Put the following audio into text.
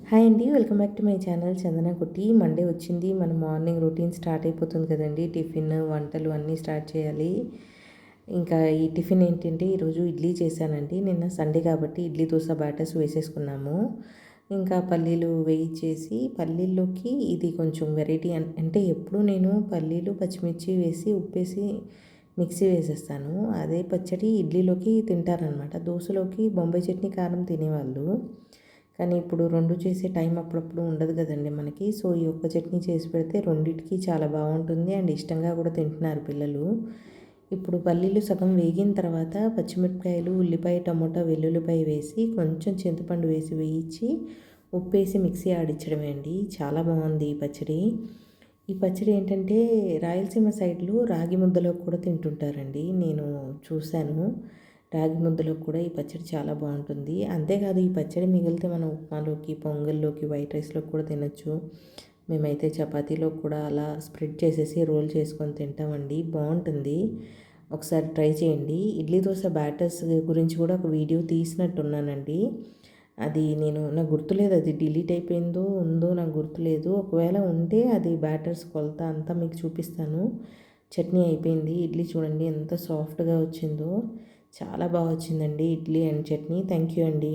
Hi అండి. Welcome back to my channel Chandana Kutti. Monday వచ్చింది. మన మార్నింగ్ రొటీన్ స్టార్ట్ అయిపోతుంది కదండి. టిఫిన్, వంటలు అన్నీ స్టార్ట్ చేయాలి. ఇంకా ఈ టిఫిన్ ఏంటంటే ఈరోజు ఇడ్లీ చేశానండి. నిన్న సండే కాబట్టి ఇడ్లీ దోశ బ్యాటర్స్ వేసేసుకున్నాము. ఇంకా పల్లీలు వేయించేసి పల్లీల్లోకి ఇది కొంచెం వెరైటీ అంటే ఎప్పుడు నేను పల్లీలు, పచ్చిమిర్చి వేసి ఉప్పేసి మిక్సీ వేసేస్తాను. అదే పచ్చడి ఇడ్లీలోకి తింటారనమాట. దోశలోకి బొంబాయి చట్నీ కారం తినేవాళ్ళు. కానీ ఇప్పుడు 2 చేసే టైం అప్పుడప్పుడు ఉండదు కదండి మనకి. సో ఈ ఒక్క చట్నీ చేసి పెడితే రెండిటికి చాలా బాగుంటుంది అండ్ ఇష్టంగా కూడా తింటున్నారు పిల్లలు. ఇప్పుడు పల్లీలు సగం వేగిన తర్వాత పచ్చిమిరపకాయలు, ఉల్లిపాయ, టమోటా, వెల్లుల్లిపాయ వేసి కొంచెం చింతపండు వేసి వేయించి ఉప్పేసి మిక్సీ ఆడించడమే అండి. చాలా బాగుంది ఈ పచ్చడి. ఈ పచ్చడి ఏంటంటే రాయలసీమ సైడ్లో రాగి ముద్దలో కూడా తింటుంటారండి. నేను చూశాను. రాగి ముద్దలో కూడా ఈ పచ్చడి చాలా బాగుంటుంది. అంతేకాదు ఈ పచ్చడి మిగిలితే మనం ఉప్మాలోకి, పొంగల్లోకి, వైట్ రైస్లోకి కూడా తినొచ్చు. మేమైతే చపాతీలో కూడా అలా స్ప్రెడ్ చేసేసి రోల్ చేసుకొని తింటామండి. బాగుంటుంది. ఒకసారి ట్రై చేయండి. ఇడ్లీ దోశ బ్యాటర్స్ గురించి కూడా ఒక వీడియో తీసినట్టున్నానండి. అది నాకు గుర్తులేదు, అది డిలీట్ అయిపోయిందో ఉందో నాకు గుర్తులేదు. ఒకవేళ ఉంటే అది బ్యాటర్స్ కొలత అంతా మీకు చూపిస్తాను. చట్నీ అయిపోయింది. ఇడ్లీ చూడండి ఎంత సాఫ్ట్గా వచ్చిందో. చాలా బాగా వచ్చిందండి idli and chutney. Thank you అండి.